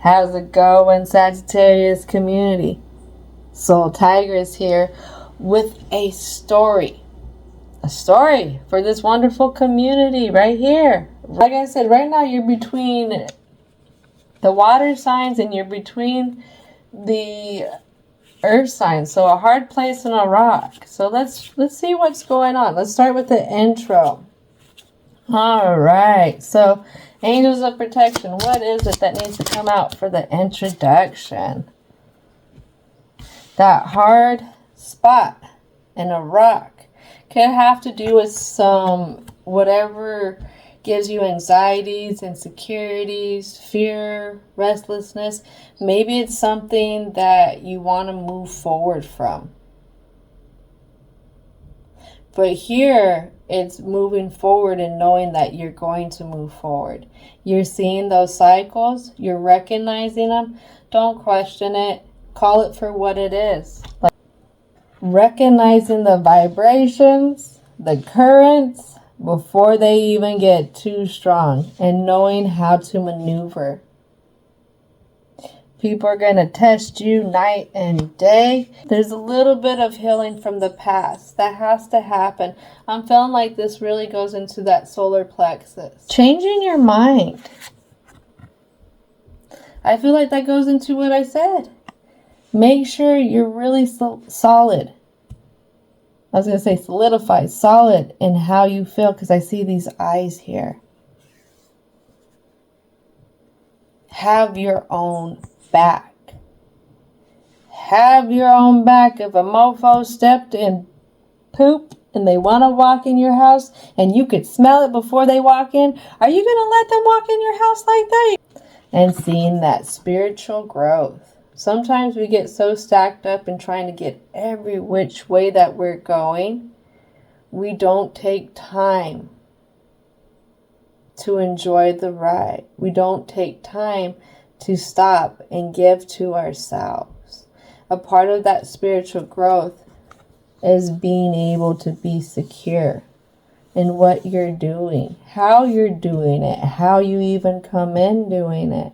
How's it going, Sagittarius community? Soul Tigress here with a story. A story for this wonderful community right here. Like I said, right now you're between the water signs and you're between the earth signs. So a hard place and a rock. So let's see what's going on. Let's start with the intro. All right. So angels of protection. What is it that needs to come out for the introduction? That hard spot in a rock could have to do with some whatever gives you anxieties, insecurities, fear, restlessness. Maybe it's something that you want to move forward from. But here, it's moving forward and knowing that you're going to move forward. You're seeing those cycles. You're recognizing them. Don't question it. Call it for what it is. Like recognizing the vibrations, the currents, before they even get too strong. And knowing how to maneuver. People are going to test you night and day. There's a little bit of healing from the past. That has to happen. I'm feeling like this really goes into that solar plexus. Changing your mind. I feel like that goes into what I said. Make sure you're really solid. I was going to say solidified. Solid in how you feel, because I see these eyes here. Have your own back. Have your own back. If a mofo stepped in poop and they want to walk in your house and you could smell it before they walk in, are you going to let them walk in your house like that? And seeing that spiritual growth. Sometimes we get so stacked up in trying to get every which way that we're going, we don't take time to enjoy the ride. We don't take time to stop and give to ourselves. A part of that spiritual growth is being able to be secure in what you're doing, how you're doing it, how you even come in doing it.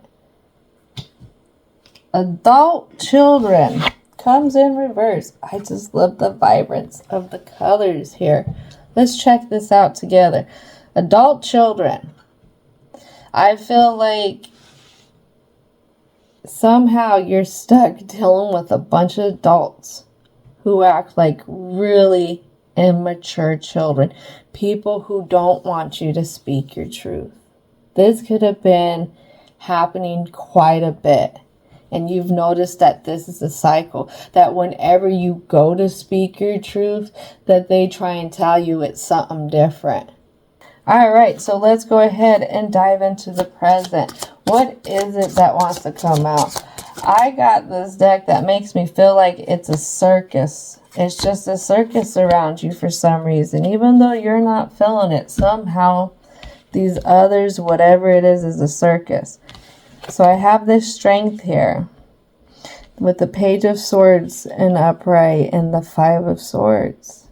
Adult children comes in reverse. I just love the vibrance of the colors here. Let's check this out together. Adult children. I feel like somehow you're stuck dealing with a bunch of adults who act like really immature children. People who don't want you to speak your truth. This could have been happening quite a bit. And you've noticed that this is a cycle. That whenever you go to speak your truth, that they try and tell you it's something different. All right, so let's go ahead and dive into the present. What is it that wants to come out? I got this deck that makes me feel like it's a circus. It's just a circus around you for some reason. Even though you're not feeling it, somehow these others, whatever it is a circus. So I have this strength here with the Page of Swords in upright and the Five of Swords.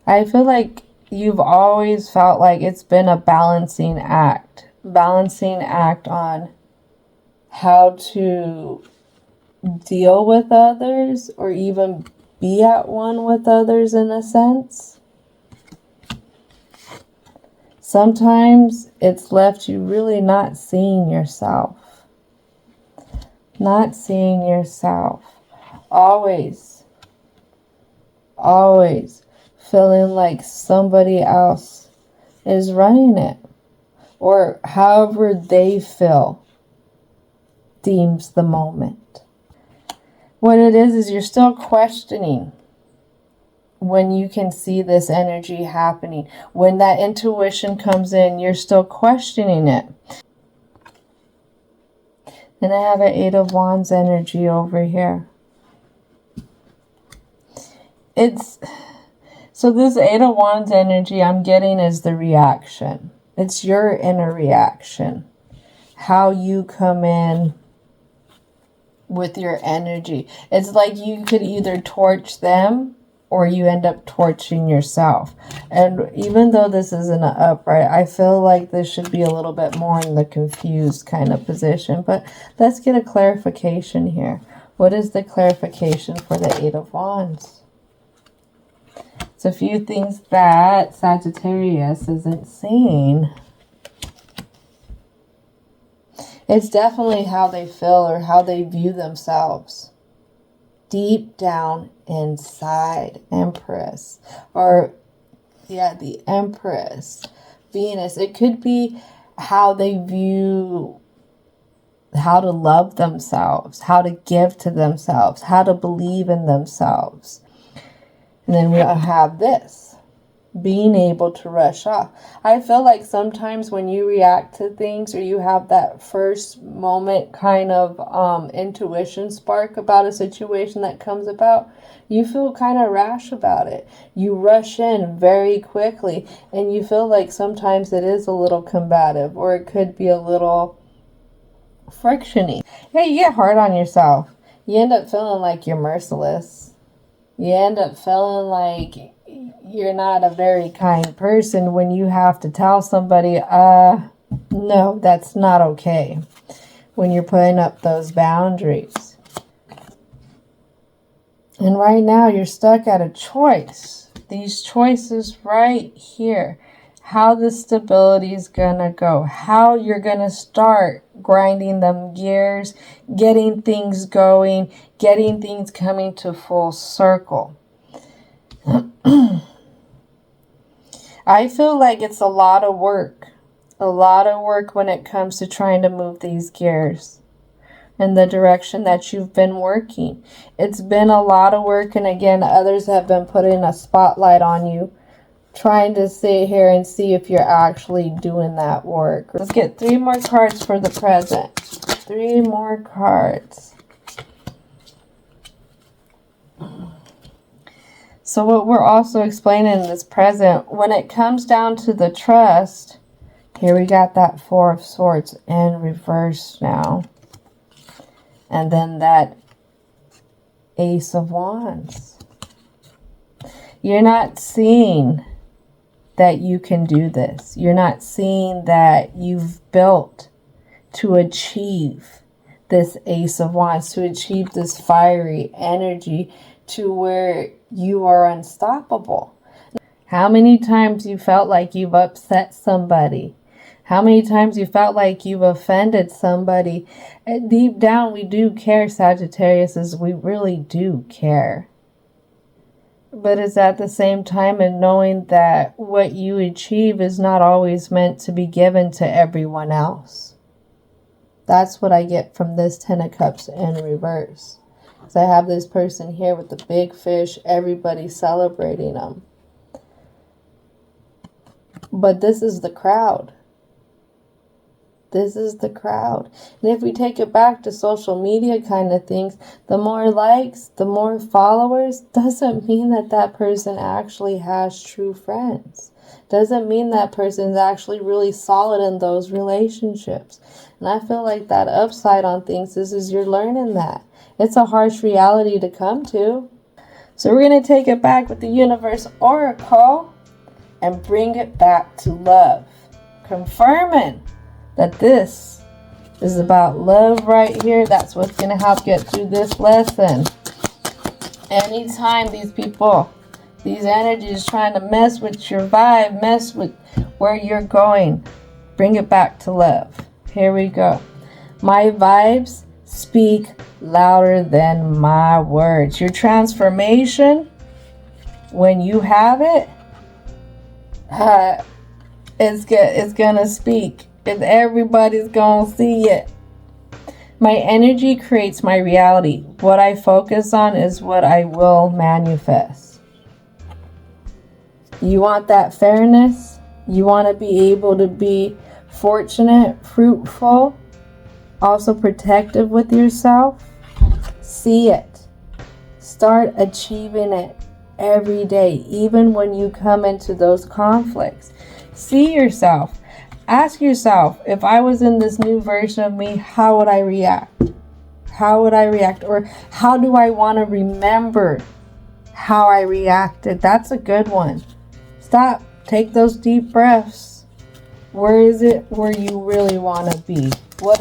I feel like you've always felt like it's been a balancing act on how to deal with others or even be at one with others in a sense. Sometimes it's left you really not seeing yourself. Not seeing yourself. Always feeling like somebody else is running it. Or however they feel deems the moment. What it is you're still questioning when you can see this energy happening. When that intuition comes in, you're still questioning it. Then I have an Eight of Wands energy over here. So this Eight of Wands energy I'm getting is the reaction. It's your inner reaction. How you come in with your energy. It's like you could either torch them or you end up torching yourself. And even though this is in an upright, I feel like this should be a little bit more in the confused kind of position. But let's get a clarification here. What is the clarification for the Eight of Wands? It's a few things that Sagittarius isn't seeing. It's definitely how they feel or how they view themselves. Deep down inside. Empress. Or, yeah, the Empress. Venus. It could be how they view how to love themselves, how to give to themselves, how to believe in themselves. And then we have this, being able to rush off. I feel like sometimes when you react to things or you have that first moment kind of intuition spark about a situation that comes about, you feel kind of rash about it. You rush in very quickly and you feel like sometimes it is a little combative or it could be a little frictiony. Yeah, you get hard on yourself. You end up feeling like you're merciless. You end up feeling like you're not a very kind person when you have to tell somebody, no, that's not okay. When you're putting up those boundaries. And right now you're stuck at a choice. These choices right here. How the stability is going to go. How you're going to start grinding them gears. Getting things going. Getting things coming to full circle. I feel like it's a lot of work. A lot of work when it comes to trying to move these gears in the direction that you've been working. It's been a lot of work. And again, others have been putting a spotlight on you. Trying to sit here and see if you're actually doing that work. Let's get 3 more cards for the present. 3 more cards. So what we're also explaining in this present, when it comes down to the trust, here we got that 4 of Swords in reverse now. And then that Ace of Wands. You're not seeing that you can do this. You're not seeing that you've built to achieve this Ace of Wands, to achieve this fiery energy to where you are unstoppable. How many times you felt like you've upset somebody? How many times you felt like you've offended somebody? And deep down, we do care, Sagittarius, we really do care. But it's at the same time and knowing that what you achieve is not always meant to be given to everyone else. That's what I get from this 10 of Cups in reverse. So I have this person here with the big fish, everybody celebrating them. But this is the crowd. This is the crowd. And if we take it back to social media kind of things, the more likes, the more followers, doesn't mean that that person actually has true friends. Doesn't mean that person's actually really solid in those relationships. And I feel like that upside on things is you're learning that. It's a harsh reality to come to. So we're going to take it back with the Universe Oracle and bring it back to love. Confirming that this is about love right here. That's what's going to help get through this lesson. Anytime these people, these energies trying to mess with your vibe, mess with where you're going, bring it back to love. Here we go. My vibes speak louder than my words. Your transformation, when you have it, it's going to speak. Everybody's gonna see it. My energy creates my reality. What I focus on is what I will manifest. You want that fairness? You want to be able to be fortunate, fruitful, also protective with yourself? See it. Start achieving it every day, even when you come into those conflicts. See yourself. Ask yourself, if I was in this new version of me, how would I react? How would I react? Or how do I want to remember how I reacted. That's a good one. Stop. Take those deep breaths. Where is it where you really want to be? What